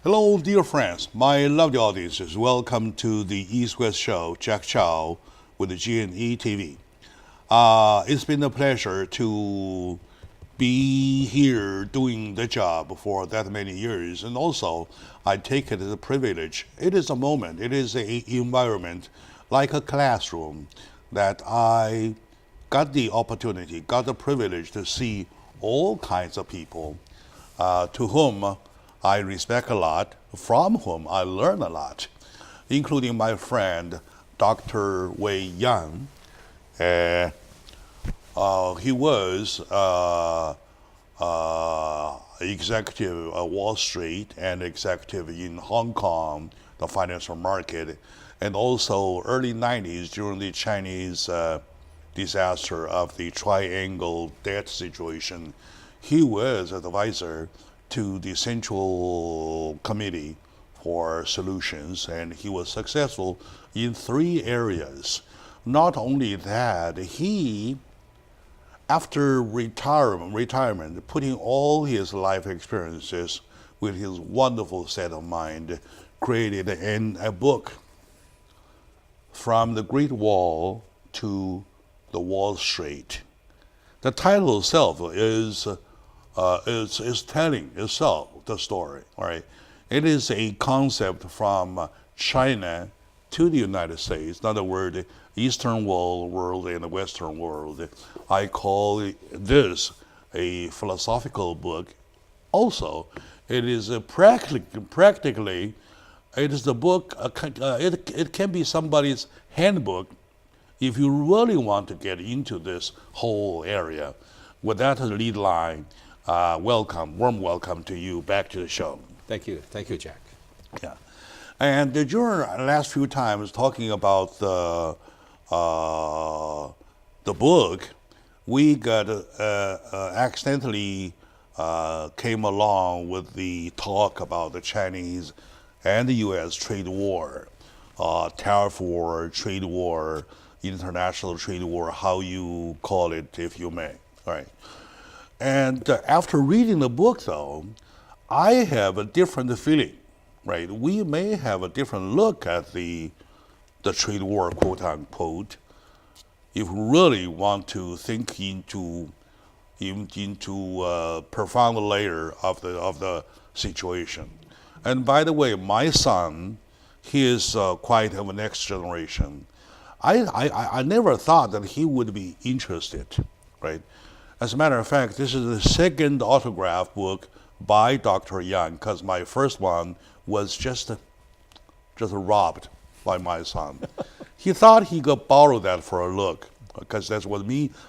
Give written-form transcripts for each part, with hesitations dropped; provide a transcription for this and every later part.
Hello, dear friends, my lovely audiences. Welcome to the East-West Show, Jack Chow with the GNE TV. It's been a pleasure to be here doing the job for that many years, and also I take it as a privilege. It is a moment, it is an environment like a classroom that I got the opportunity, got the privilege to see all kinds of people to whom I respect a lot, from whom I learn a lot, including my friend, Dr. Wei Yang. He was executive at Wall Street and executive in Hong Kong, the financial market, and also early 90s during the Chinese disaster of the triangle debt situation. He was advisor to the Central Committee for Solutions, and he was successful in 3 areas. Not only that, he, after retirement, putting all his life experiences with his wonderful set of mind, created a book, From the Great Wall to the Wall Street. The title itself is telling itself the story, right? It is a concept from China to the United States. In other words, Eastern world and the Western world. I call this a philosophical book. Also, it is practically, it is the book, it can be somebody's handbook if you really want to get into this whole area. With that as a lead line, warm welcome to you back to the show. Thank you, Jack. Yeah, and during the last few times talking about the book, we got accidentally came along with the talk about the Chinese and the U.S. trade war, tariff war, trade war, international trade war, how you call it, if you may. All right. And after reading the book, though, I have a different feeling, right? We may have a different look at the trade war, quote unquote, if we really want to think into profound layer of the situation. And by the way, my son, he is quite of a next generation. I never thought that he would be interested, right? As a matter of fact, this is the second autograph book by Dr. Yang, because my first one was just robbed by my son. He thought he could borrow that for a look, because that was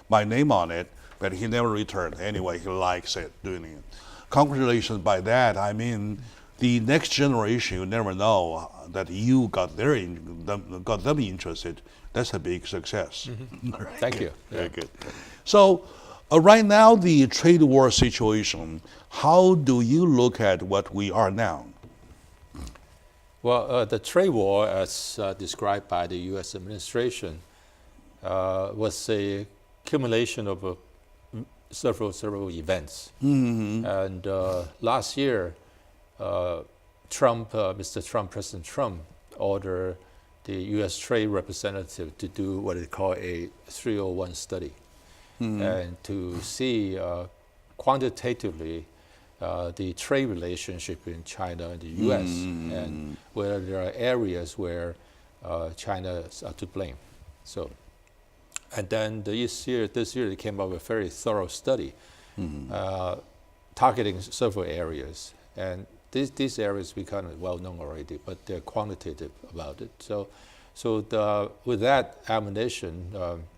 my name on it, but he never returned. Anyway, he likes it, doing it. Congratulations by that. I mean, the next generation, you never know that you got them interested. That's a big success. Mm-hmm. Right. Thank you. Very good. So, right now, the trade war situation, how do you look at what we are now? Well, the trade war, as described by the U.S. administration, was a accumulation of several events. Mm-hmm. And last year, President Trump ordered the U.S. trade representative to do what they call a 301 study. Mm-hmm. And to see quantitatively the trade relationship in China and the U.S. Mm-hmm. and whether there are areas where China is to blame. So, and then this year they came up with a very thorough study, mm-hmm. Targeting several areas. And these areas become well known already, but they're quantitative about it. So with that ammunition,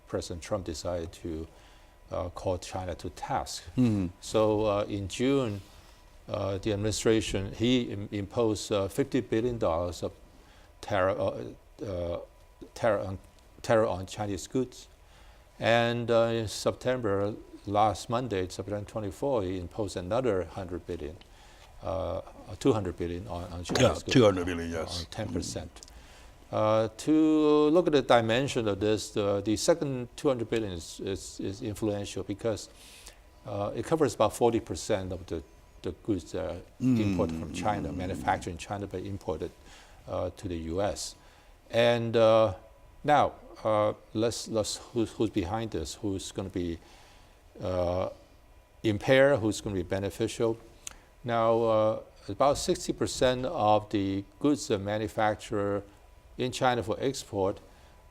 President Trump decided to call China to task. Mm-hmm. So in June, the administration, he imposed $50 billion of tariff on Chinese goods. And in September, last Monday, September 24, he imposed another 200 billion on Chinese goods. 200 billion, yes. 10%. To look at the dimension of this, the second 200 billion is influential because it covers about 40% of the the goods imported from China, manufactured in China but imported to the U.S. And now, who's behind this? Who's going to be impaired? Who's going to be beneficial? Now, about 60% of the goods that manufactured in China for export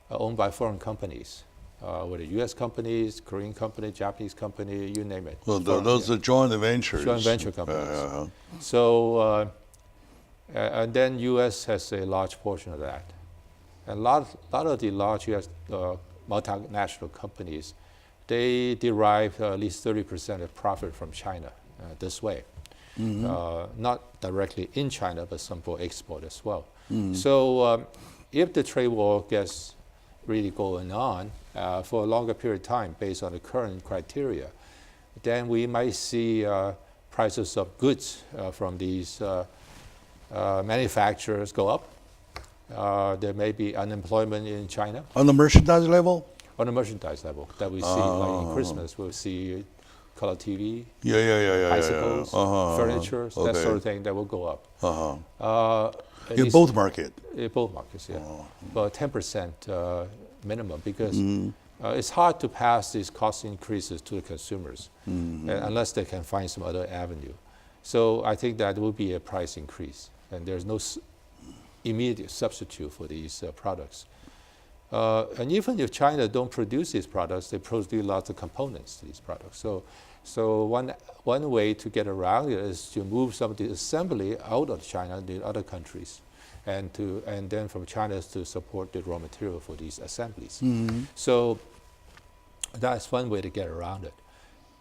are owned by foreign companies, whether U.S. companies, Korean company, Japanese company, you name it. Well, those are joint ventures. Joint venture companies. So, and then U.S. has a large portion of that. And a lot of the large U.S. multinational companies, they derive at least 30% of profit from China this way. Not directly in China, but some for export as well. So if the trade war gets really going on for a longer period of time based on the current criteria, then we might see prices of goods from these manufacturers go up. There may be unemployment in China. On the merchandise level? On the merchandise level that we see, like in Christmas, we'll see color TV, bicycles, furniture, that sort of thing that will go up. In both markets? In both markets, yeah. But 10% minimum, because it's hard to pass these cost increases to the consumers unless they can find some other avenue. So I think that will be a price increase, and there's no immediate substitute for these products. And even if China don't produce these products, they produce lots of components to these products. So one way to get around it is to move some of the assembly out of China to other countries, and then from China to support the raw material for these assemblies. So that's one way to get around it.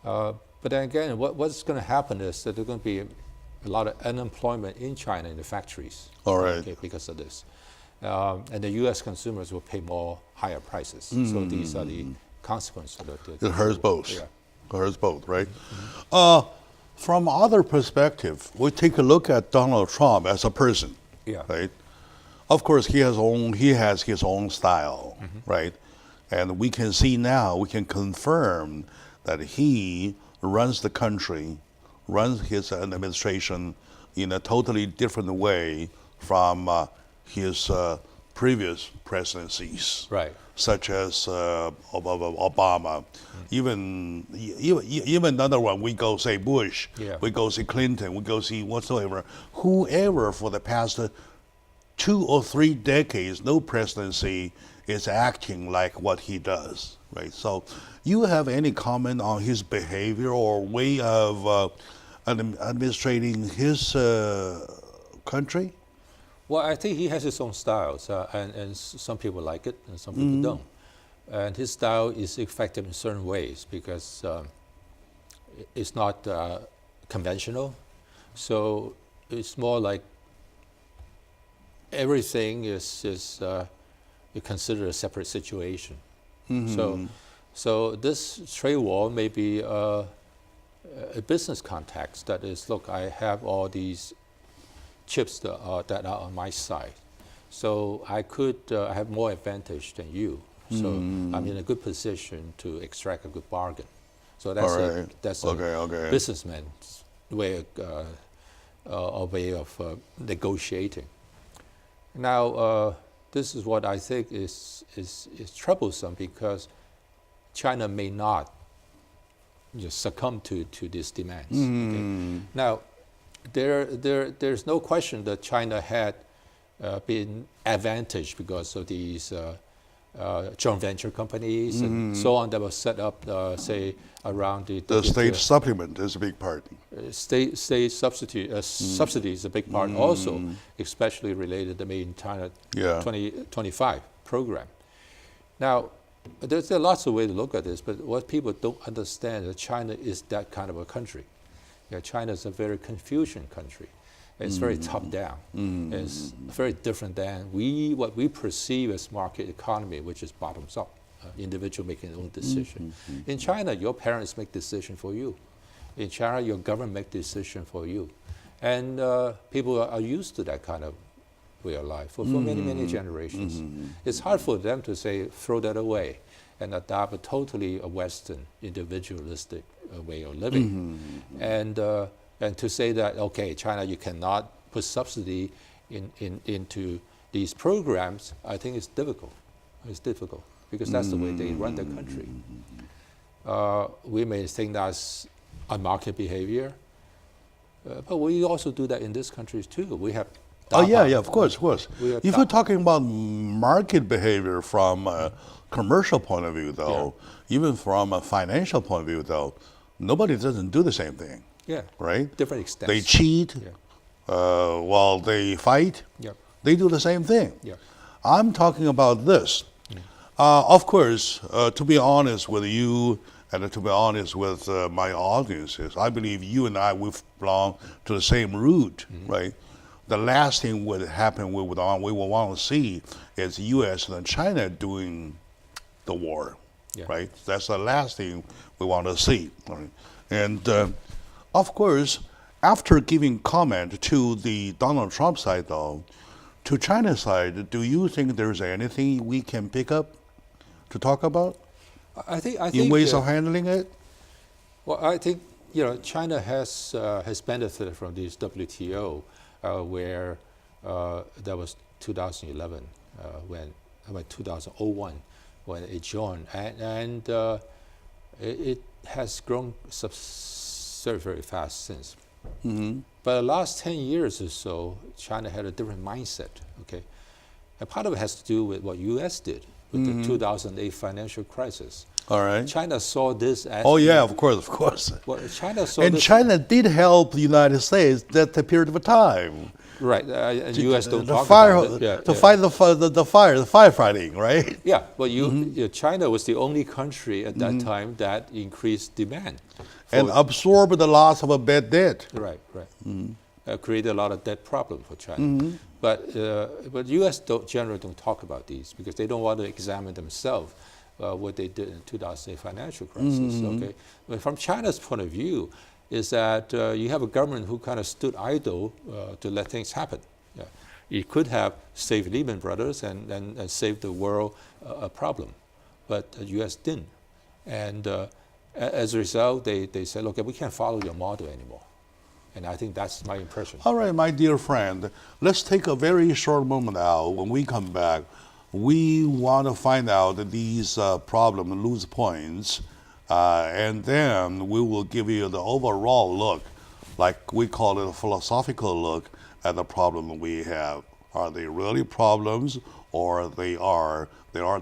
But then again, what's going to happen is that there's going to be a lot of unemployment in China in the factories. All right. Okay, because of this. And the U.S. consumers will pay higher prices. So these are the consequences of it. It hurts both. Yeah. It hurts both, right? From other perspective, we take a look at Donald Trump as a person, right? Of course, he has his own style, right? And we can see now, we can confirm that he runs the country, runs his administration in a totally different way from his previous presidencies, Right. such as Obama. Even another one, we go say Bush, we go see Clinton, we go see whatsoever. Whoever for the past 2 or 3 decades, no presidency is acting like what he does, right? So you have any comment on his behavior or way of administrating his country? Well, I think he has his own styles, and some people like it and some people don't. And his style is effective in certain ways because it's not conventional. So it's more like everything is you consider a separate situation. So this trade war may be a business context. That is, look, I have all these chips that are on my side, so I could have more advantage than you. So I'm in a good position to extract a good bargain. So that's a businessman's way of negotiating. Now, this is what I think is troublesome because China may not succumb to these demands. Okay? Now, there's no question that China had been advantaged because of these joint venture companies and so on that was set up, say, around the state supplement is a big part. State subsidy is a big part also, especially related to the Made in China 2025 program. Now, there are lots of ways to look at this, but what people don't understand is that China is that kind of a country. China is a very Confucian country. It's very top down. It's very different than what we perceive as market economy, which is bottoms up, individual making their own decision. In China, your parents make decision for you. In China, your government make decision for you. And people are used to that kind of way of life for many, many generations. It's hard for them to say, throw that away and adopt a totally Western individualistic way of living. And And to say that, okay, China, you cannot put subsidy into these programs, I think it's difficult. It's difficult because that's the way they run their country. We may think that's unmarket behavior, but we also do that in this country too. We have Oh yeah, of course. If you're talking about market behavior from a commercial point of view, though, even from a financial point of view, though, nobody doesn't do the same thing. Yeah. Right? Different extents. They cheat while they fight. Yeah. They do the same thing. Yeah. I'm talking about this. Of course, to be honest with you and to be honest with my audiences, I believe you and I, we belong to the same root, right? The last thing would happen we would want to see is U.S. and China doing the war, right? That's the last thing we want to see. Right? And of course, after giving comment to the Donald Trump side, though, to China side, do you think there's anything we can pick up to talk about? I think in ways of handling it. Well, I think China has benefited from this WTO. Where that was 2011 when 2001 when it joined, and it has grown very, very fast since. But the last 10 years or so, China had a different mindset. Okay, and part of it has to do with what U.S. did with the 2008 financial crisis. All right. China saw this as of course. Well, China saw and this. China did help the United States at the period of time. Right, and U.S. don't talk fire, about it. to fight the firefighting, right? Yeah, but China was the only country at that time that increased demand. And absorbed the loss of a bad debt. Right. Created a lot of debt problem for China. But U.S. generally don't talk about these because they don't want to examine themselves what they did in 2008 financial crisis. Okay, but from China's point of view, is that you have a government who kind of stood idle to let things happen. Yeah. It could have saved Lehman Brothers and saved the world a problem, but the U.S. didn't. And as a result, they said, okay, we can't follow your model anymore. And I think that's my impression. All right, my dear friend, let's take a very short moment now. When we come back, we want to find out these problem loose points, and then we will give you the overall look, like we call it a philosophical look at the problem we have. Are they really problems, or they are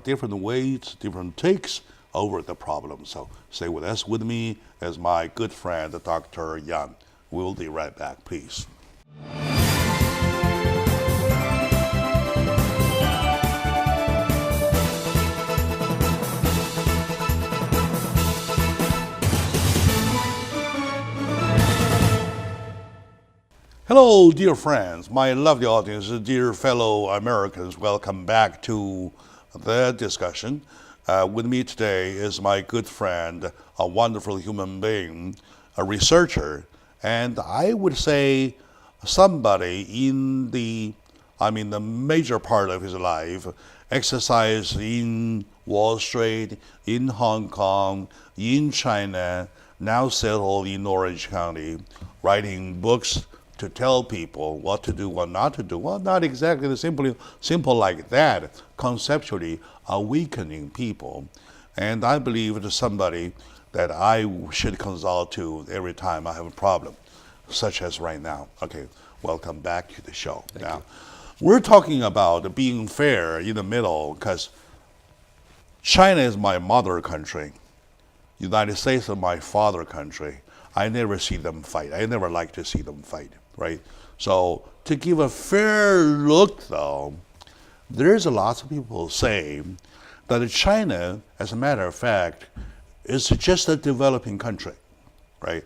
different ways, different takes over the problem? So stay with us, with me, as my good friend, Dr. Yan. We'll be right back, please. Hello, dear friends, my lovely audience, dear fellow Americans. Welcome back to the discussion. With me today is my good friend, a wonderful human being, a researcher, and I would say somebody in the major part of his life, exercised in Wall Street, in Hong Kong, in China, now settled in Orange County, writing books to tell people what to do, what not to do. Well, not exactly simple like that, conceptually awakening people. And I believe it is somebody that I should consult to every time I have a problem, such as right now. Okay, welcome back to the show. Thank you. We're talking about being fair in the middle, because China is my mother country. United States is my father country. I never see them fight. I never like to see them fight, right? So to give a fair look, though, there's a lot of people say that China, as a matter of fact, is just a developing country, right?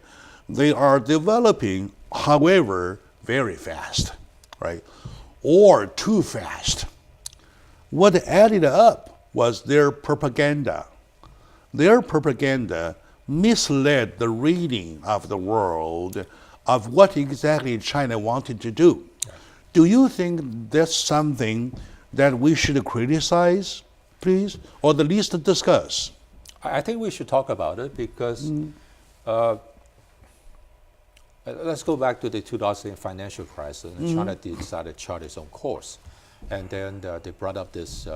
They are developing, however, very fast, right? Or too fast. What added up was their propaganda. Their propaganda misled the reading of the world of what exactly China wanted to do. Do you think that's something that we should criticize, please, or at least discuss? I think we should talk about it because let's go back to the 2008 financial crisis. And China decided to chart its own course. And then they brought up this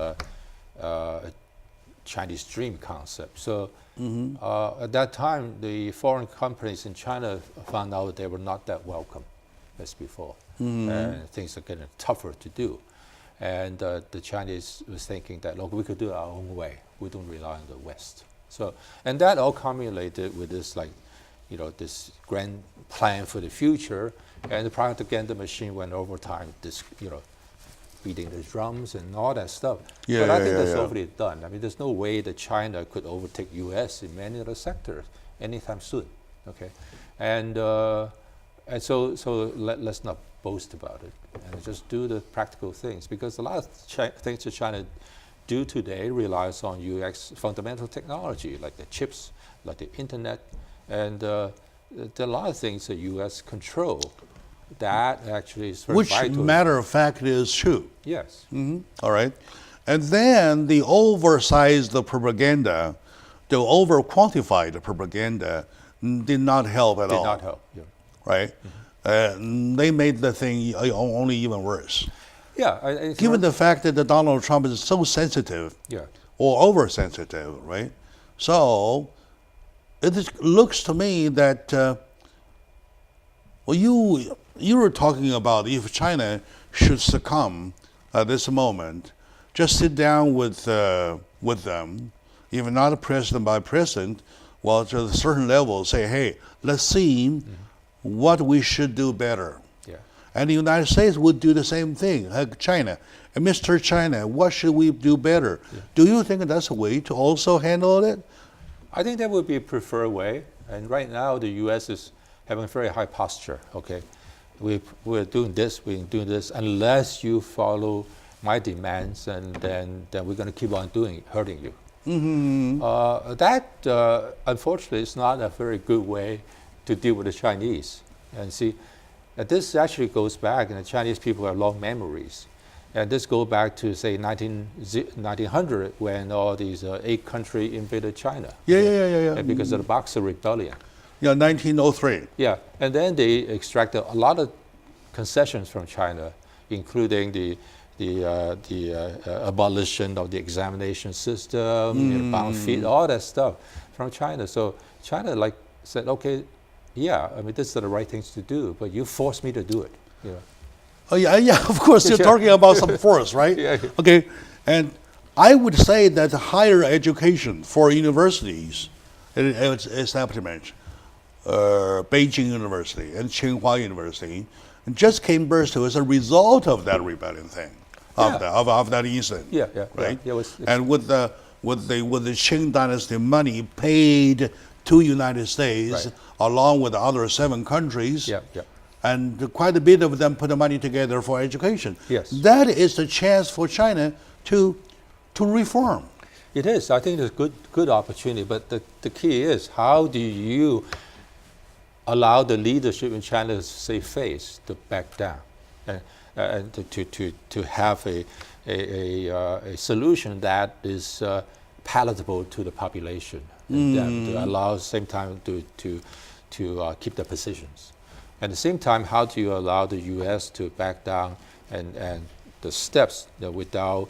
Chinese dream concept. So at that time, the foreign companies in China found out they were not that welcome as before. And things are getting tougher to do. And the Chinese was thinking that, look, we could do it our own way. We don't rely on the West. So, and that all culminated with this, like, this grand plan for the future. And the propaganda machine went over time, beating the drums and all that stuff. But I think that's already done. I mean, there's no way that China could overtake U.S. in many other sectors anytime soon. Okay, and so let's not boast about it and just do the practical things, because a lot of things that China do today relies on UX fundamental technology, like the chips, like the internet, and there are a lot of things that U.S. control. That actually is very vital. Which, matter of fact, is true. Yes. All right. And then the oversized propaganda, the over-quantified propaganda did not help at all. Did not help, yeah. Right? They made the thing only even worse. Yeah. Given the fact that Donald Trump is so sensitive, or oversensitive, right? So it looks to me that, you were talking about if China should succumb at this moment, just sit down with them, even not a president by president, well, to a certain level, say, hey, let's see what we should do better. Yeah. And the United States would do the same thing. China, Mr. China, what should we do better? Yeah. Do you think that's a way to also handle it? I think that would be a preferred way. And right now, the U.S. is having a very high posture. Okay, we're doing this, unless you follow my demands, and then we're going to keep on hurting you. That, unfortunately, is not a very good way to deal with the Chinese. And see, this actually goes back, and the Chinese people have long memories. And this goes back to, say, 1900, when all these 8 countries invaded China. Yeah. Because of the Boxer Rebellion. Yeah, 1903. Yeah, and then they extracted a lot of concessions from China, including the abolition of the examination system, bound feet, all that stuff from China. So China said, okay, yeah, I mean, this are the right things to do, but you forced me to do it. Oh yeah, of course, you're talking about some force, right? Yeah. Okay, and I would say that higher education for universities, establishment, Beijing University and Tsinghua University, just came burst as a result of that rebellion thing, of that incident. Yeah. Right. Yeah, and with the Qing dynasty money paid to United States, along with the other 7 countries. Yeah. And quite a bit of them put the money together for education. Yes. That is the chance for China to reform. It is. I think it's a good opportunity. But the key is, how do you allow the leadership in China to save face, to back down, and to have a solution that is palatable to the population, and then to allow at the same time to keep their positions. At the same time, how do you allow the U.S. to back down and the steps without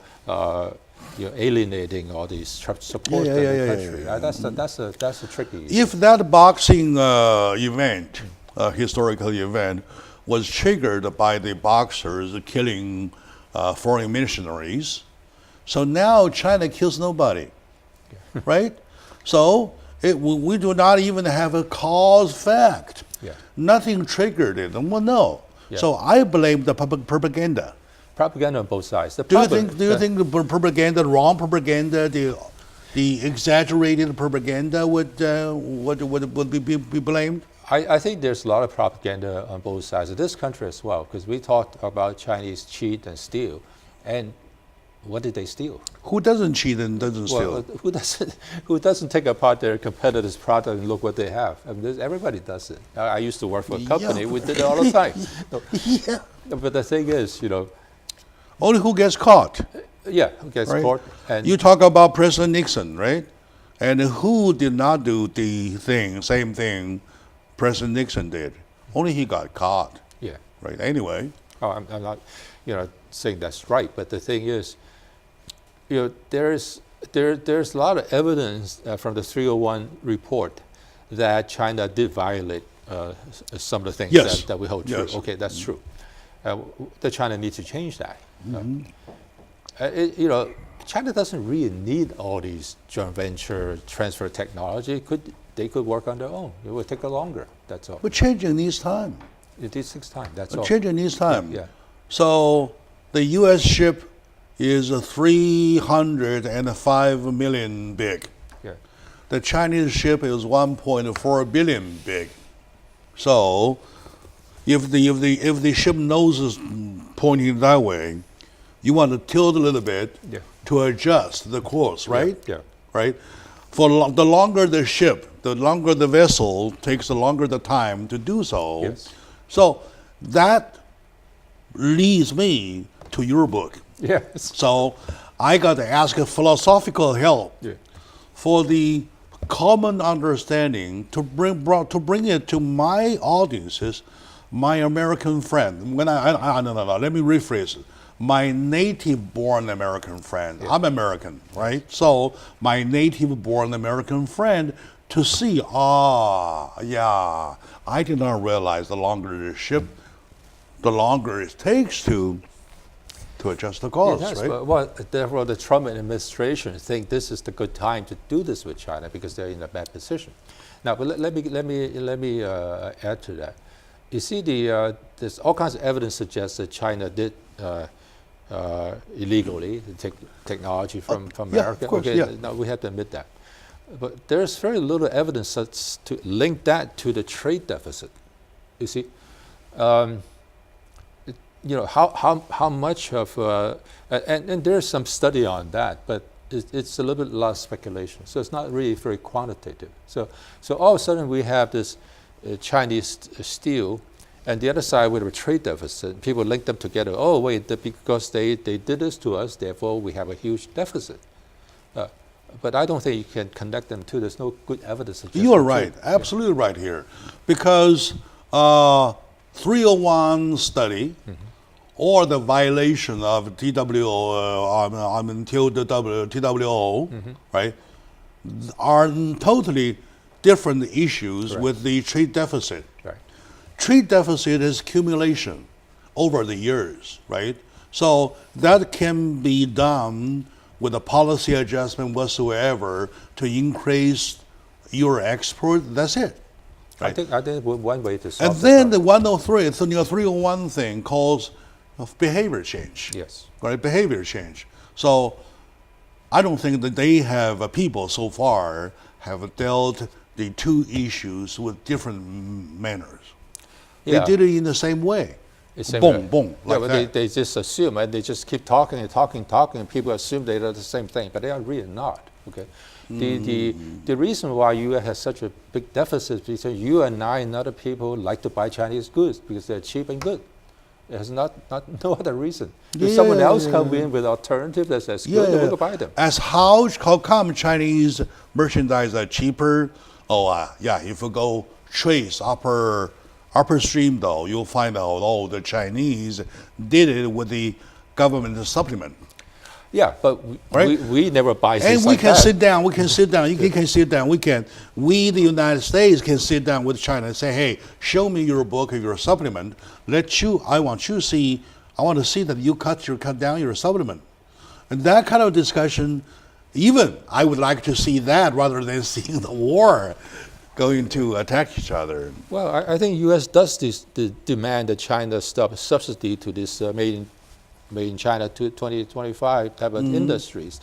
alienating all these support of the country? That's a tricky issue. If that boxing event, historical event, was triggered by the boxers killing foreign missionaries, so now China kills nobody, right? So we do not even have a cause fact. Yeah. Nothing triggered it. Well, no. Yeah. So I blame the propaganda. Propaganda on both sides. Do you think the propaganda, wrong propaganda, the exaggerated propaganda would be blamed? I think there's a lot of propaganda on both sides of this country as well, because we talked about Chinese cheat and steal, and what did they steal? Who doesn't cheat and doesn't steal? Who doesn't take apart their competitors' product and look what they have? I mean, everybody does it. I used to work for a company. We did it all the time. But the thing is, only who gets caught. Yeah, who gets caught. And you talk about President Nixon, right? And who did not do the same thing President Nixon did? Only he got caught. Yeah. Right. Anyway. Oh, I'm not, saying that's right. But the thing is, there's a lot of evidence from the 301 report that China did violate some of the things Yes. that we hold true. Yes. Okay, that's true. The China needs to change that. China doesn't really need all these joint venture transfer technology. They could work on their own. It would take longer. That's all. But changing needs time. It takes time. That's all. Changing needs time. Yeah. So the U.S. ship is 305 million big. Yeah. The Chinese ship is 1.4 billion big. So if the ship nose is pointing that way, you want to tilt a little bit to adjust the course, right? Yeah. Right? For the longer the ship, the longer the vessel takes, the longer the time to do so. Yes. So that leads me to your book. Yes. So I got to ask philosophical help for the common understanding to bring it to my audiences, my American friend. When no, let me rephrase it. My native-born American friend. I'm American, right? So my native-born American friend to see, I did not realize the longer the ship, the longer it takes to adjust the cost, right? Well, therefore, the Trump administration think this is the good time to do this with China because they're in a bad position. Now, but let me add to that. You see, there's all kinds of evidence suggests that China did illegally take technology from America. Of course, no, we have to admit that. But there's very little evidence to link that to the trade deficit. You see, how much of and there's some study on that, but it's a little bit less speculation. So it's not really very quantitative. So all of a sudden we have this Chinese steel, and the other side with a trade deficit. People link them together. Oh wait, because they did this to us, therefore we have a huge deficit. But I don't think you can connect them to. There's no good evidence. You are right, absolutely right here, because 301 study or the violation of TWO until the TWO, right, are totally different issues with the trade deficit. Right. Trade deficit is accumulation over the years, right? So that can be done with a policy adjustment whatsoever to increase your export. That's it. Right? I think one way to solve and then the 103, so the 301 thing calls behavior change. Yes. Right, behavior change. So I don't think that they have, people so far have dealt the two issues with different manners. Yeah. They did it in the same way. Boom, like that. They just assume, and they just keep talking and talking, and people assume they are the same thing, but they are really not. Okay. The reason why U.S. has such a big deficit is because you and I and other people like to buy Chinese goods because they're cheap and good. There's no other reason. If someone else comes in with alternative that's as good, then we'll buy them. As how come Chinese merchandise are cheaper? If you go trace upstream though, you'll find out the Chinese did it with the government supplement. Yeah, but we never buy things and we like can that. sit down. We can sit down. You can sit down. We, the United States, can sit down with China and say, "Hey, show me your book or your supplement. I want to see that you cut down your supplement." And that kind of discussion, even I would like to see that rather than seeing the war going to attack each other. Well, I think U.S. does demand that China stop subsidy to this made in China 2025 type of industries.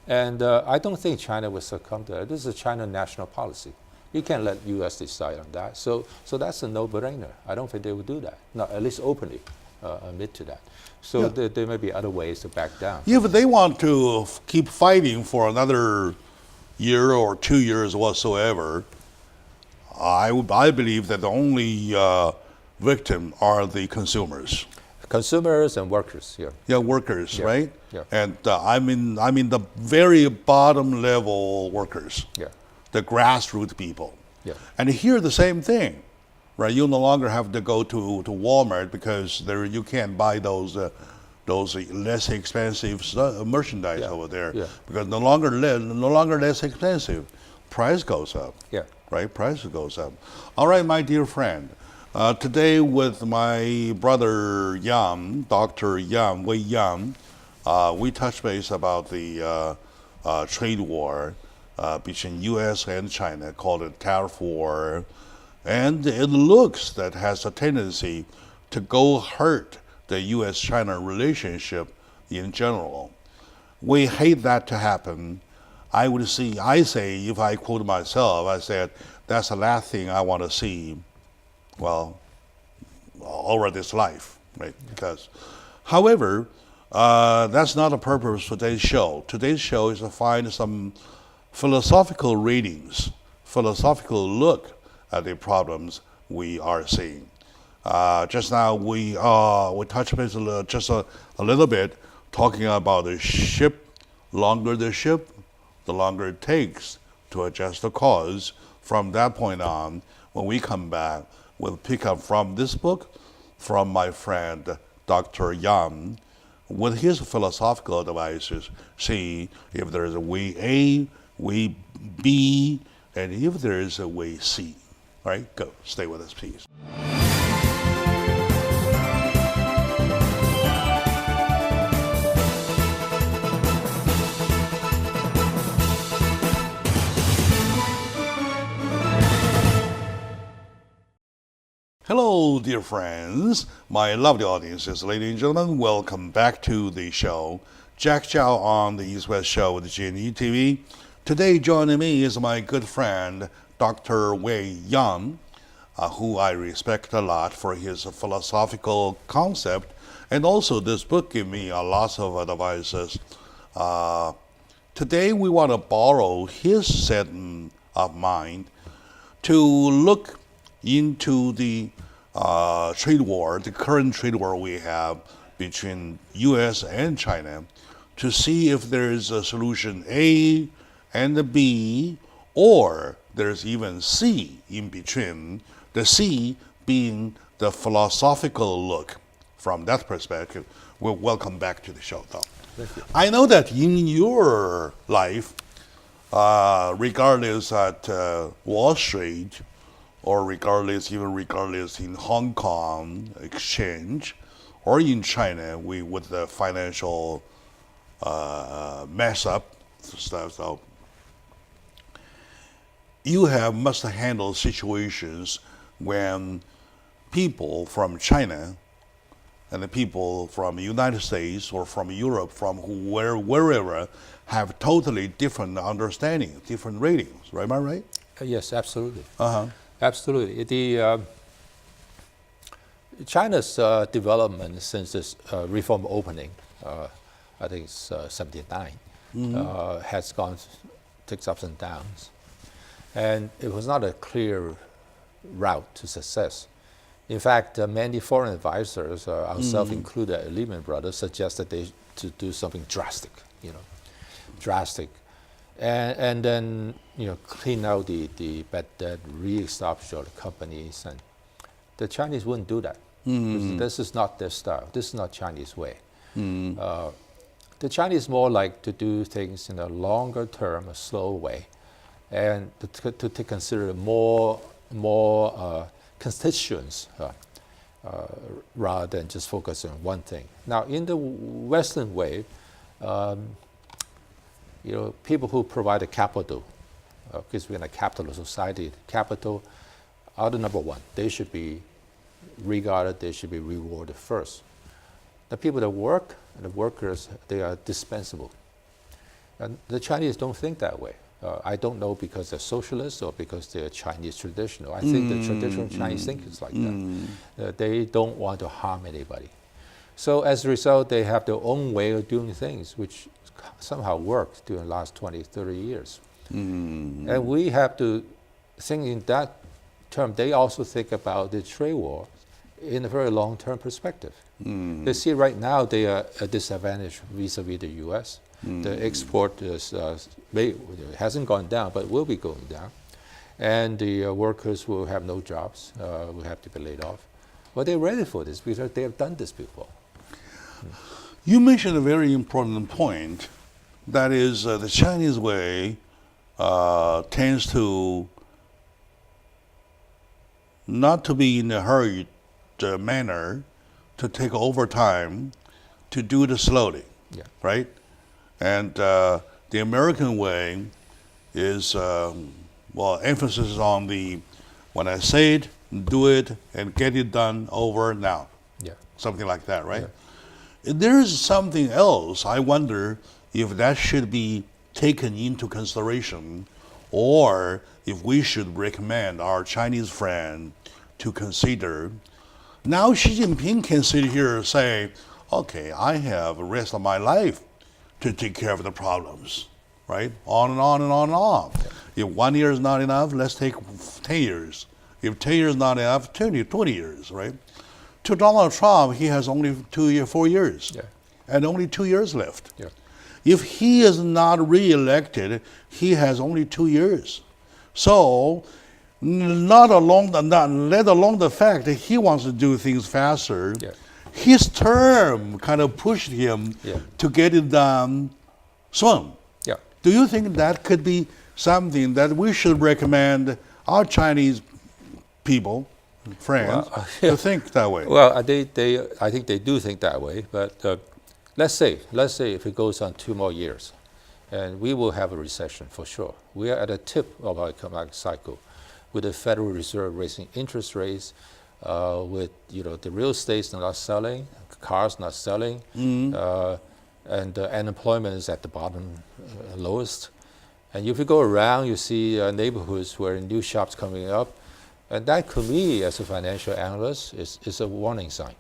And I don't think China will succumb to that. This is a China national policy. You can't let U.S. decide on that. So that's a no-brainer. I don't think they will do that, not at least openly admit to that. So there may be other ways to back down. If they want to keep fighting for another year or 2 years whatsoever, I believe that the only victim are the consumers. Consumers and workers, workers, right? Yeah. And I mean the very bottom level workers, the grassroots people. Yeah. And here the same thing. right? You no longer have to go to Walmart because there you can't buy those less expensive merchandise over there because no longer less expensive. Price goes up. Yeah. Right, price goes up. All right, my dear friend. Today with my brother Yang, Dr. Yang, Wei Yang, we touch base about the trade war between U.S. and China, called it tariff war, and it looks that has a tendency to go hurt the U.S.-China relationship in general. We hate that to happen. I say, if I quote myself, I said, that's the last thing I want to see, well, over this life, right? Because, however, that's not the purpose of today's show. Today's show is to find some philosophical readings, philosophical look at the problems we are seeing. Just now we touched base just a little bit, talking about the ship. Longer the ship, the longer it takes to adjust the course. From that point on, when we come back, we'll pick up from this book, from my friend Dr. Yang, with his philosophical advices, see if there is a way A, way B, and if there is a way C. All right, go. Stay with us, please. Hello, dear friends, my lovely audiences, ladies and gentlemen, welcome back to the show. Jack Chow on the East West Show with GNE TV. Today joining me is my good friend, Dr. Wei Yang, who I respect a lot for his philosophical concept, and also this book gave me a lot of advices. Today we want to borrow his set of mind to look into the trade war, the current trade war we have between U.S. and China, to see if there is a solution A and a B, or there's even C in between, the C being the philosophical look. From that perspective, we'll welcome back to the show, though. Thank you. I know that in your life, regardless at Wall Street, or regardless in Hong Kong exchange, or in China, with the financial mess up stuff. So you must handle situations when people from China and the people from the United States or from Europe, from wherever, have totally different understanding, different ratings. Right? Am I right? Yes, absolutely. Uh-huh. Absolutely. China's development since this reform opening, I think it's 79, has takes ups and downs. And it was not a clear route to success. In fact, many foreign advisors, ourselves included, Lehman Brothers, suggested they to do something drastic, drastic. And then clean out the bad debt, re-establish all the companies, and the Chinese wouldn't do that. This is not their style. This is not Chinese way. The Chinese more like to do things in a longer term, a slow way, and to consider more constituents rather than just focus on one thing. Now, in the Western way, people who provide the capital, because we're in a capitalist society, capital are the number one. They should be regarded, they should be rewarded first. The people that work, and the workers, they are dispensable. And the Chinese don't think that way. I don't know because they're socialists or because they're Chinese traditional. I think the traditional Chinese think it's like that. They don't want to harm anybody. So as a result, they have their own way of doing things, which somehow worked during the last 20, 30 years. And we have to think in that term. They also think about the trade war in a very long-term perspective. They see right now they are at a disadvantage vis-a-vis the U.S. The export hasn't gone down, but will be going down. and the workers will have no jobs, will have to be laid off. Well, they're ready for this because they have done this before. You mentioned a very important point. That is, the Chinese way tends to not to be in a hurried manner, to take overtime, to do it slowly, Yeah. right? And the American way is, emphasis on the, when I say it, do it, and get it done over now. Yeah. Something like that, right? There is something else. I wonder if that should be taken into consideration, or if we should recommend our Chinese friend to consider. Now Xi Jinping can sit here and say, okay, I have the rest of my life to take care of the problems, right? On and on and on and on. If 1 year is not enough, let's take 10 years. If 10 years is not enough, 20 years, right? To Donald Trump, he has only 4 years, and only 2 years left. Yeah. If he is not re-elected, he has only 2 years. So, let alone the fact that he wants to do things faster, his term kind of pushed him to get it done soon. Yeah. Do you think that could be something that we should recommend our Chinese people, friends, to think that way? Well, I think they do think that way. But let's say if it goes on 2 more years, and we will have a recession for sure. We are at the tip of our economic cycle, with the Federal Reserve raising interest rates, with the real estate's not selling, cars not selling, and unemployment is at the bottom, lowest. And if you go around, you see neighborhoods where new shops coming up, and that, to me, as a financial analyst, is a warning sign.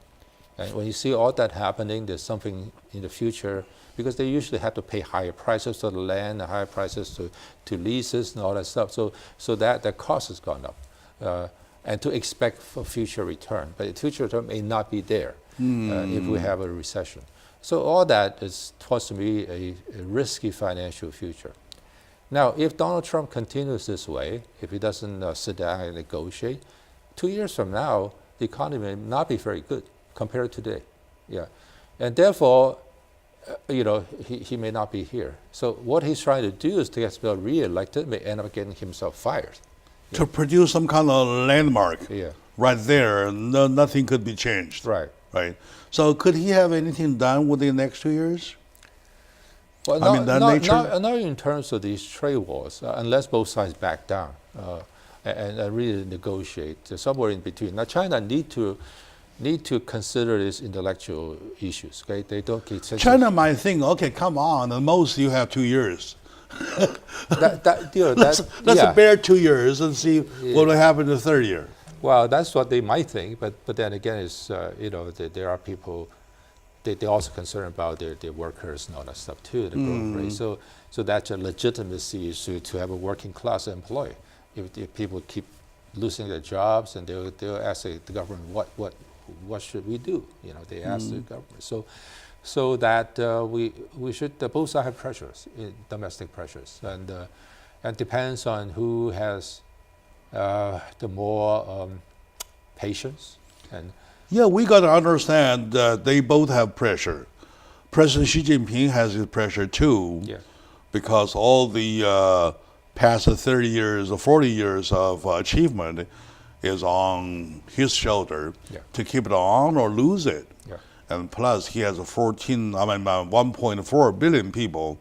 And when you see all that happening, there's something in the future, because they usually have to pay higher prices for the land, higher prices to leases and all that stuff. So that cost has gone up, and to expect for future return. But the future return may not be there if we have a recession. So all that is, to me, a risky financial future. Now, if Donald Trump continues this way, if he doesn't sit down and negotiate, 2 years from now, the economy may not be very good compared to today. Yeah, and therefore, he may not be here. So what he's trying to do is to get himself re-elected, may end up getting himself fired. To produce some kind of landmark right there, nothing could be changed. Right. Right. So could he have anything done within the next 2 years? Well, not in terms of these trade wars, unless both sides back down and really negotiate somewhere in between. Now, China need to consider these intellectual issues. Okay, they don't get China might think, okay, come on, at most you have 2 years. Let's bear 2 years and see what will happen in the third year. Well, that's what they might think, but then again, it's there are people. They're also concerned about their workers and all that stuff too, the growth rate. So that's a legitimacy issue to have a working class employee. If people keep losing their jobs, and they'll ask the government, what should we do? They ask the government. So that we should both sides have pressures, domestic pressures, and depends on who has the more patience and. Yeah, we got to understand that they both have pressure. President Xi Jinping has his pressure too, because all the past 30 years or 40 years of achievement is on his shoulder to keep it on or lose it. And plus, he has 1.4 billion people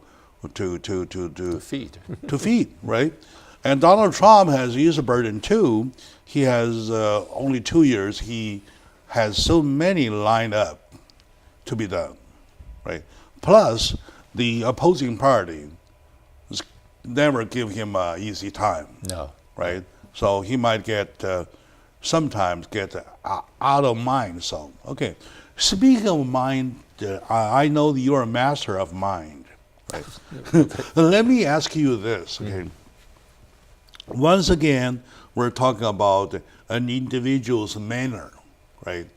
to feed. To feed, right? And Donald Trump has his burden too. He has only 2 years. He has so many lined up to be done, right? Plus, the opposing party never give him easy time. No. Right? So he might sometimes get out of mind. So, okay. Speaking of mind, I know that you're a master of mind, right? Let me ask you this, okay? Once again, we're talking about an individual's manner. Right.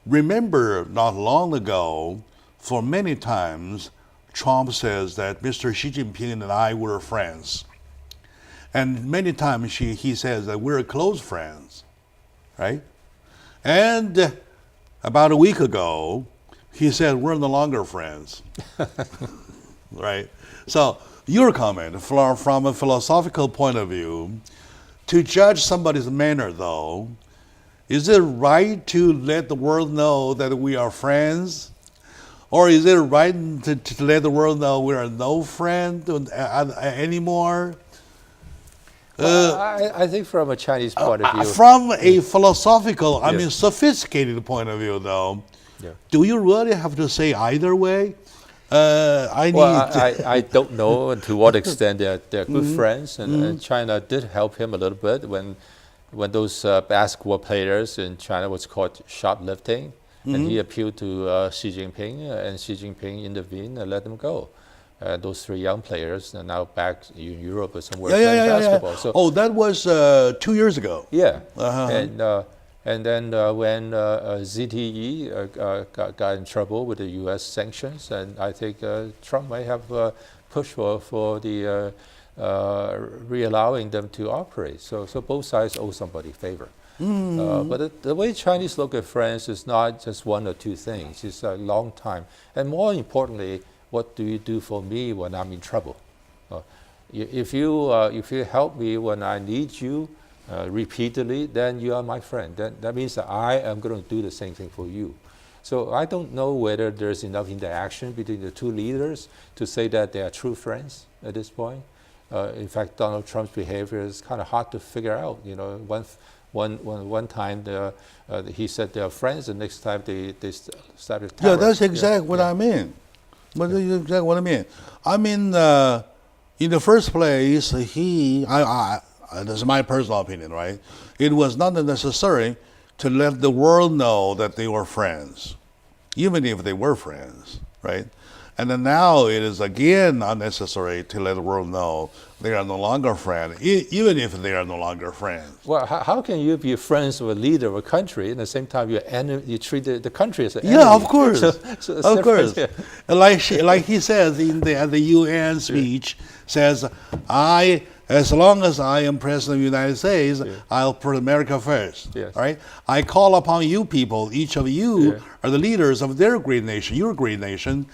Remember, not long ago, for many times, Trump says that Mr. Xi Jinping and I were friends. And many times he says that we're close friends, right? And about a week ago, he said we're no longer friends, right? So your comment from a philosophical point of view, to judge somebody's manner though, is it right to let the world know that we are friends? Or is it right to let the world know we are no friend anymore? Well, I think from a Chinese point of view. From a philosophical, I mean sophisticated point of view though, do you really have to say either way? I don't know to what extent they're good friends, and China did help him a little bit when those basketball players in China was caught shoplifting, and he appealed to Xi Jinping, and Xi Jinping intervened and let them go. Those 3 young players are now back in Europe or somewhere playing basketball. So, that was 2 years ago. Yeah, and then when ZTE got in trouble with the U.S. sanctions, and I think Trump might have pushed for the re-allowing them to operate. So both sides owe somebody favor. But the way Chinese look at friends is not just 1 or 2 things. It's a long time. And more importantly, what do you do for me when I'm in trouble? If you help me when I need you repeatedly, then you are my friend. That means that I am going to do the same thing for you. So I don't know whether there's enough interaction between the 2 leaders to say that they are true friends at this point. In fact, Donald Trump's behavior is kind of hard to figure out. You know, one time he said they are friends, and next time they started terror. Yeah, that's exactly what I mean. That's exactly what I mean. I mean, in the first place, this is my personal opinion, right? It was not necessary to let the world know that they were friends, even if they were friends, right? And then now it is again unnecessary to let the world know they are no longer friends, even if they are no longer friends. Well, how can you be friends with a leader of a country and at the same time you treat the country as an enemy? Yeah, of course, so of course. Yeah. Like he says at the UN speech, says, as long as I am President of the United States, I'll put America first. Yes. Right? I call upon you people, each of you are the leaders of their great nation, your great nation,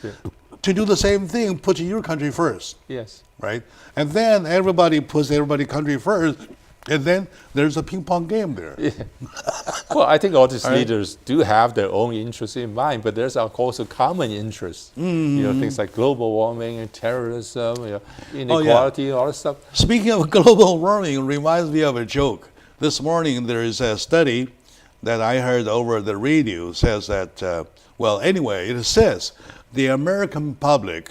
to do the same thing, put your country first. Yes. Right? And then everybody puts everybody's country first, and then there's a ping pong game there. Yeah. Well, I think all these leaders do have their own interests in mind, but there's also common interests. You know, things like global warming and terrorism, inequality, all that stuff. Speaking of global warming, it reminds me of a joke. This morning there is a study that I heard over the radio says that, it says the American public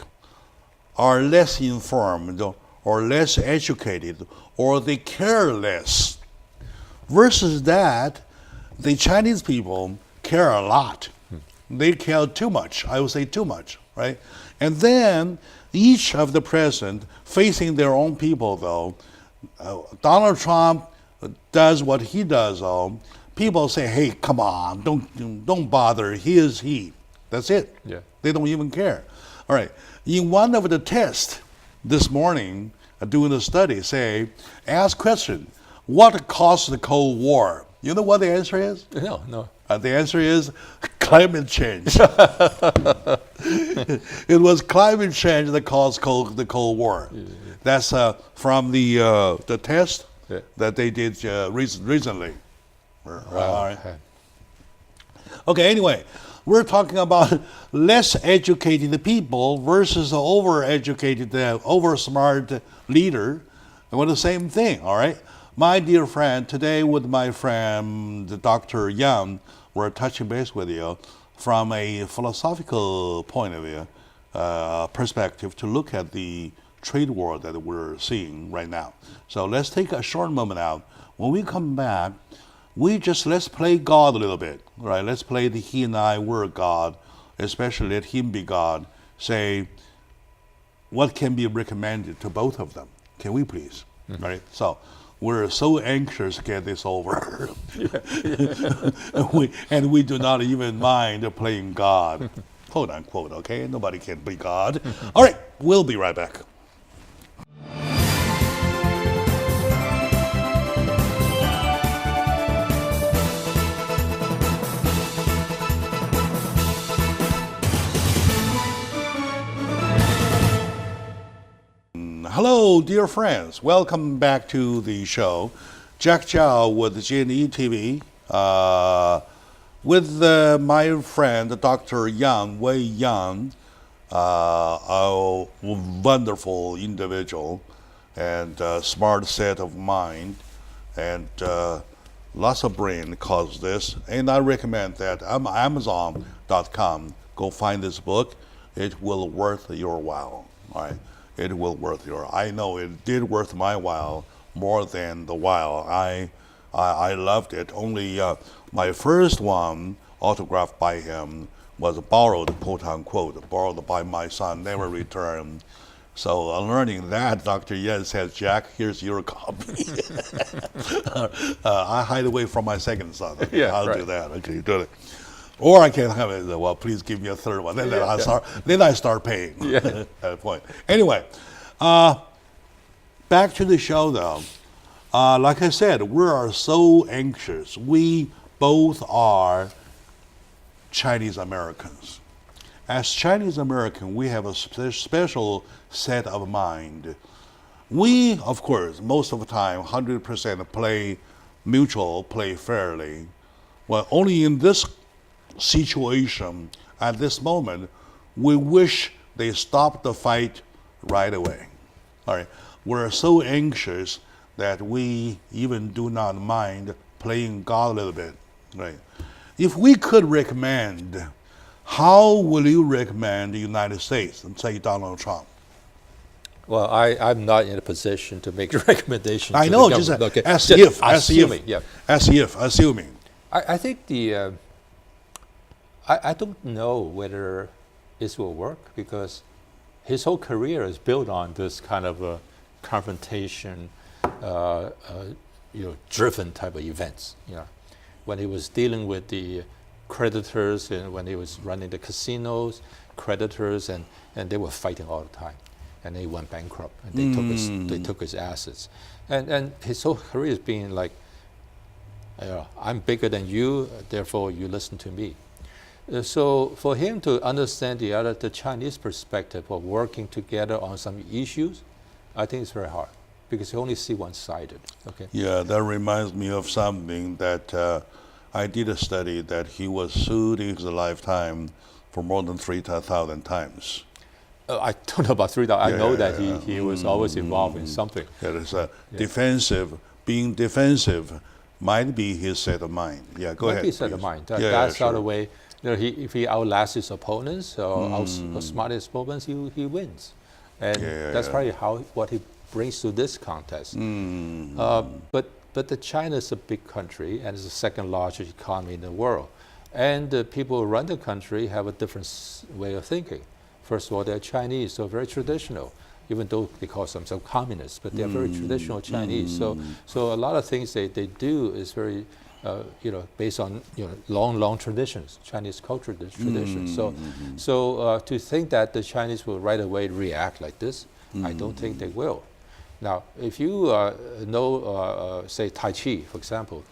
are less informed or less educated, or they care less, versus that the Chinese people care a lot. They care too much. I would say too much, right? And then each of the president facing their own people, though, Donald Trump does what he does, though. People say, "Hey, come on, don't bother. He is he." That's it. Yeah. They don't even care. All right. In one of the tests this morning, doing the study, ask question, what caused the Cold War? You know what the answer is? No. The answer is climate change. It was climate change that caused the Cold War. That's from the test that they did recently. All right. Okay, anyway, we're talking about less educated people versus over-educated, over-smart leader. Well, the same thing, all right? My dear friend, today with my friend, Dr. Yang, we're touching base with you from a philosophical point of view, perspective to look at the trade war that we're seeing right now. So let's take a short moment out. When we come back, let's play God a little bit, right? Let's play the He and I were God, especially let Him be God. Say, what can be recommended to both of them? Can we please? Right? So we're so anxious to get this over. and we do not even mind playing God, quote unquote, okay? Nobody can be God. All right, we'll be right back. Hello, dear friends. Welcome back to the show. Jack Chow with GNE TV. With my friend, Dr. Yang, Wei Yang, a wonderful individual and smart set of mind and lots of brain caused this. And I recommend that Amazon.com, go find this book. It will worth your while. All right. It will worth your. I know it did worth my while more than the while. I loved it. Only my first one autographed by him was borrowed, quote unquote, borrowed by my son, never returned. So learning that, Dr. Yan says, Jack, here's your copy. I hide away from my second son. Okay, Yeah, I'll right. do that. Okay, do it. Or I can have it. Well, please give me a third one. Then I start paying. Yeah. At that point. Anyway, back to the show though. Like I said, we are so anxious. We both are Chinese Americans. As Chinese American, we have a special set of mind. We, of course, most of the time, 100% play mutual, play fairly. Well, only in this situation, at this moment, we wish they stop the fight right away. All right, we're so anxious that we even do not mind playing God a little bit. Right? If we could recommend, how will you recommend the United States and say Donald Trump? Well, I'm not in a position to make a recommendation. I to know, the just government. Okay. assuming. I think I don't know whether this will work because his whole career is built on this kind of a confrontation, driven type of events. When he was dealing with the creditors and when he was running the casinos, creditors and they were fighting all the time, and they went bankrupt and they took his assets, and his whole career is being like, I'm bigger than you, therefore you listen to me. So for him to understand the Chinese perspective of working together on some issues, I think it's very hard because you only see one-sided. Okay. Yeah, that reminds me of something that I did a study that he was sued in his lifetime for more than 3,000 times. I don't know about 3,000. I know that he was always involved in something. That is defensive. Being defensive might be his set of mind. Yeah, go ahead. Might be set of mind. That's sort of way. If he outlasts his opponents or outsmarts his opponents, he wins, and that's probably what he brings to this contest. But China is a big country and it's the second largest economy in the world, and the people who run the country have a different way of thinking. First of all, they're Chinese, so very traditional. Even though they call themselves communists, but they're very traditional Chinese. So a lot of things they do is very, based on long traditions, Chinese culture traditions. So to think that the Chinese will right away react like this, I don't think they will. Now, if you know, say Tai Chi, for example,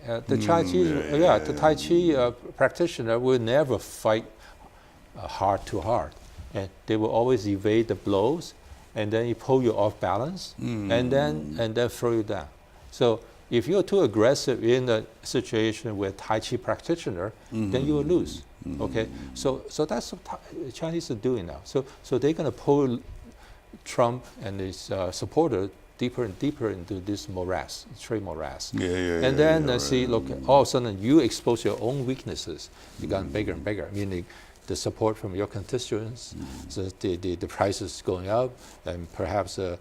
the Tai Chi practitioner will never fight heart to heart. And they will always evade the blows, and then you pull you off balance, and then throw you down. So if you're too aggressive in a situation with Tai Chi practitioner, then you will lose. Okay, so that's what Chinese are doing now. So they're going to pull Trump and his supporter deeper and deeper into this morass, trade morass. And then look, all of a sudden you expose your own weaknesses. They gotten bigger and bigger, meaning the support from your constituents, so the prices going up, and perhaps it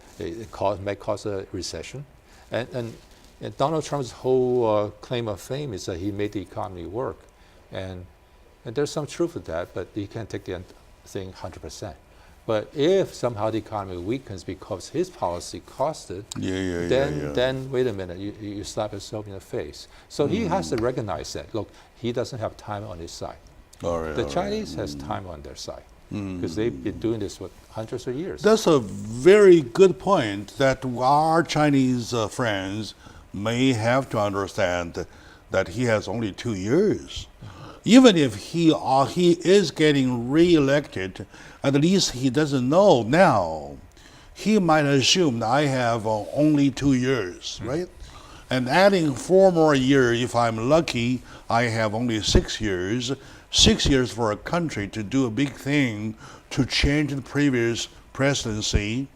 may cause a recession. And Donald Trump's whole claim of fame is that he made the economy work. And there's some truth to that, but you can't take the thing 100%. But if somehow the economy weakens because his policy cost it, then wait a minute, you slap yourself in the face. So he has to recognize that, look, he doesn't have time on his side. The Chinese has time on their side because they've been doing this for hundreds of years. That's a very good point that our Chinese friends may have to understand that he has only 2 years. Even if he is getting re-elected, at least he doesn't know now he might assume that I have only 2 years, right? And adding 4 more years, if I'm lucky, I have only 6 years. 6 years for a country to do a big thing, to change the previous presidency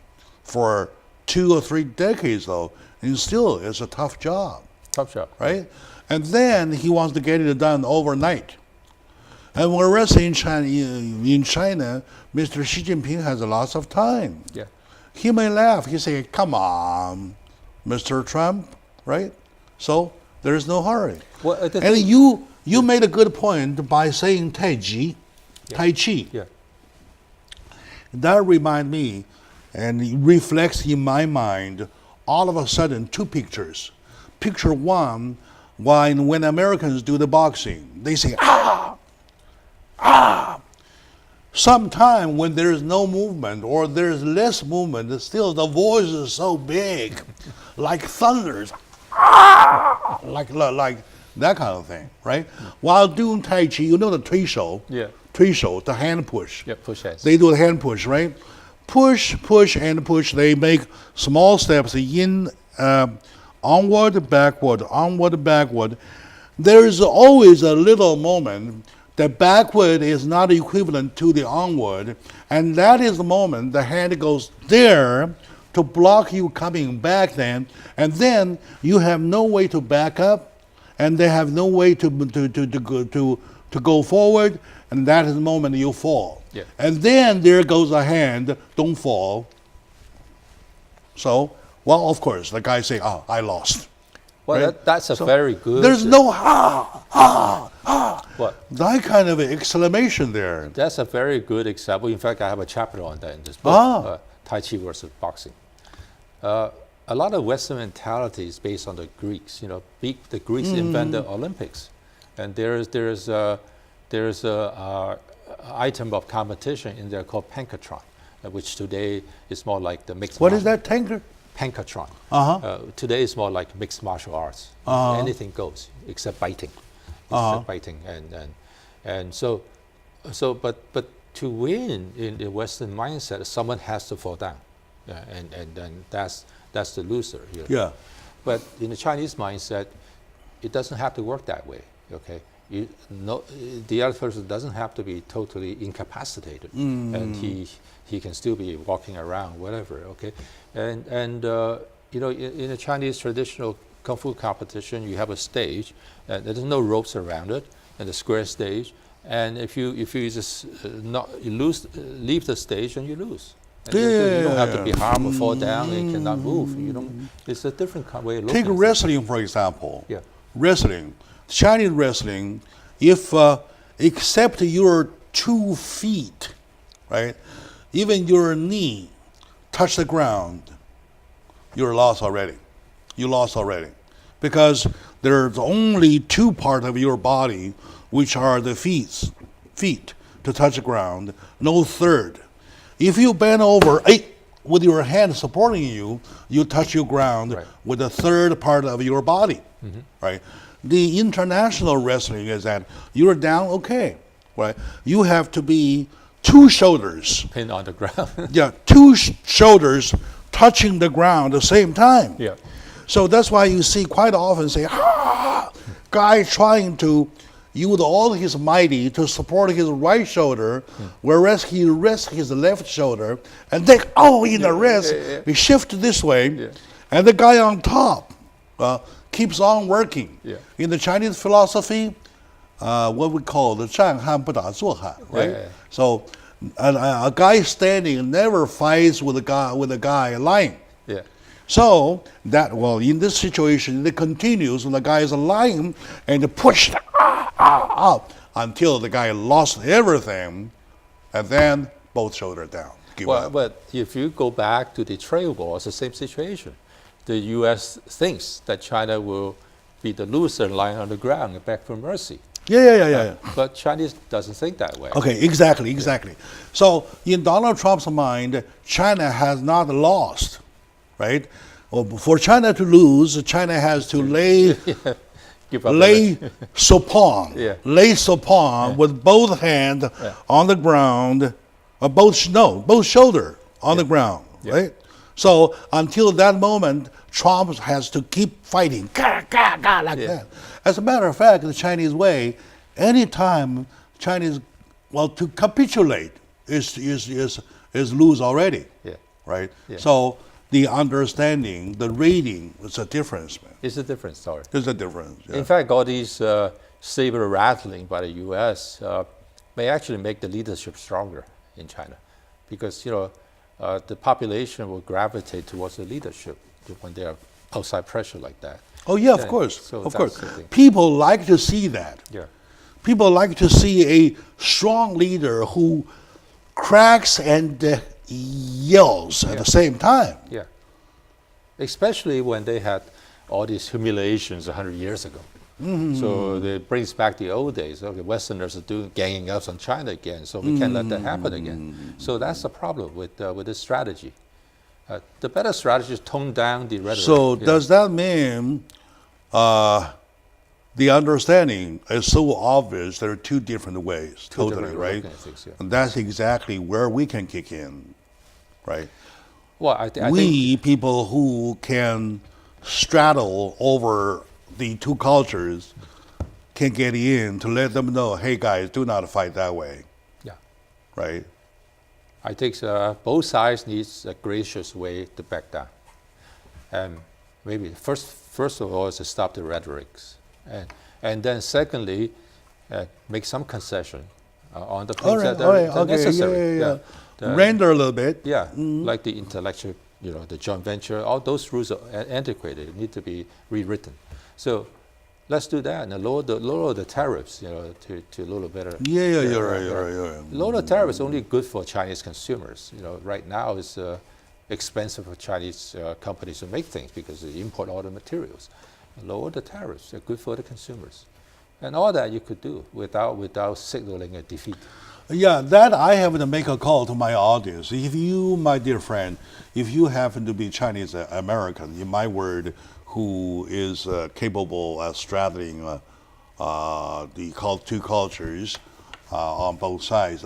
for 2 or 3 decades, though, and still it's a tough job. Tough job. Right? And then he wants to get it done overnight. And whereas in China, Mr. Xi Jinping has lots of time. Yeah. He may laugh. He say, "Come on, Mr. Trump," right? So there is no hurry. Well, and you made a good point by saying Tai Chi. Yeah. That reminds me, and it reflects in my mind, all of a sudden 2 pictures. Picture 1, when Americans do the boxing, they say, "Ah! Ah!" Sometime when there's no movement or there's less movement, still the voice is so big, like thunders, "Ah!" like that kind of thing, right? While doing Tai Chi, you know the 推手? Yeah. 推手, the hand push. Yeah, push hands. They do the hand push, right? Push, push, and push. They make small steps in onward, backward, onward, backward. There is always a little moment that backward is not equivalent to the onward, and that is the moment the hand goes there to block you coming back then, and then you have no way to back up, and they have no way to go forward, and that is the moment you fall. Yeah. And then there goes a hand, don't fall. So, well, of course, the guy say, "Oh, I lost." Well, right? that's a very good. There's no ha. What? That kind of exclamation there. That's a very good example. In fact, I have a chapter on that in this book, Tai Chi versus boxing. A lot of Western mentality is based on the Greeks. The Greeks invented Olympics, and there's a item of competition in there called pankratron, which today is more like the mixed. What is that, tanker? Pankratron. Today it's more like mixed martial arts. Anything goes except biting. And so but to win in the Western mindset, someone has to fall down, and then that's the loser. Yeah. But in the Chinese mindset, it doesn't have to work that way. Okay. The other person doesn't have to be totally incapacitated, and he can still be walking around, whatever. Okay, and in a Chinese traditional kung fu competition, you have a stage, and there's no ropes around it, and a square stage. And if you just leave the stage, and you lose. And you don't have to be harmed or fall down. You cannot move. It's a different way of looking. Take wrestling, for example. Yeah. Wrestling. Chinese wrestling, if except your 2 feet, right, even your knee touch the ground, you're lost already. You lost already, because there's only 2 parts of your body which are the feet to touch the ground, no third. If you bend over with your hand supporting you, you touch your ground with the third part of your body, right? The international wrestling is that you're down, okay, right? You have to be 2 shoulders. Pinned on the ground. Yeah, 2 shoulders touching the ground at the same time. Yeah. So that's why you see quite often say, guy trying to use all his mighty to support his right shoulder, whereas he rests his left shoulder, and then, in the rest, he shifts this way, and the guy on top keeps on working. Yeah. In the Chinese philosophy, what we call the 站汉不打坐汉, right? So a guy standing never fights with a guy lying. Yeah. So that, in this situation, it continues when the guy is lying and pushed out until the guy lost everything, and then both shoulders down. But if you go back to the trade war, it's the same situation. The U.S. thinks that China will be the loser lying on the ground and beg for mercy. Yeah. But Chinese doesn't think that way. Okay, exactly. So in Donald Trump's mind, China has not lost, right? For China to lose, China has to lay supine with both hands on the ground, both shoulders on the ground, right? So until that moment, Trump has to keep fighting, like that. As a matter of fact, the Chinese way, anytime Chinese, to capitulate is lose already, right? Yeah. So the understanding, the reading, is a difference, man. It's a different story. There's a difference. Yeah. In fact, all these saber rattling by the U.S. May actually make the leadership stronger in China, because the population will gravitate towards the leadership when there are outside pressure like that. Oh yeah, of course, so of that's course. the thing. People like to see that. Yeah. People like to see a strong leader who cracks and yells at the same time. Yeah. Especially when they had all these humiliations 100 years ago. So it brings back the old days. Okay, Westerners are ganging up on China again, so we can't let that happen again. So that's the problem with this strategy. The better strategy is tone down the rhetoric. So does that mean the understanding is so obvious there are two different ways, totally, right? Things, yeah. And that's exactly where we can kick in, right? Well, I think We people who can straddle over the two cultures can get in to let them know, hey guys, do not fight that way, yeah. right? I think both sides needs a gracious way to back down. And maybe first of all is to stop the rhetorics. And then secondly, make some concession on the things that are necessary. Yeah. Render a little bit. Yeah, like the intellectual, the joint venture, all those rules are antiquated, need to be rewritten. So let's do that and lower the tariffs, to a little better. Yeah, you're right. Lower the tariffs is only good for Chinese consumers. Right now it's expensive for Chinese companies to make things because they import all the materials. Lower the tariffs, they're good for the consumers. And all that you could do without signaling a defeat. Yeah, that I have to make a call to my audience. If you, my dear friend, if you happen to be Chinese American, in my word, who is capable of straddling the two cultures on both sides,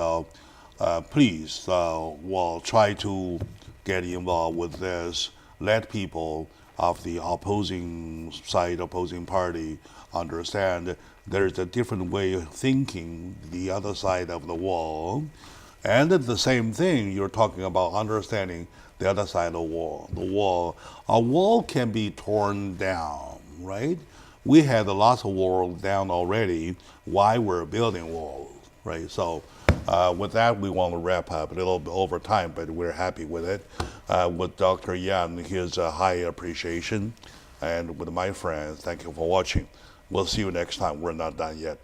please, try to get involved with this. Let people of the opposing side, opposing party, understand there's a different way of thinking the other side of the wall. And the same thing, you're talking about understanding the other side of the wall. A wall can be torn down, right? We had lots of walls down already. Why we're building walls, right? So with that, we want to wrap up a little bit over time, but we're happy with it. With Dr. Yan, his high appreciation. And with my friends, thank you for watching. We'll see you next time. We're not done yet.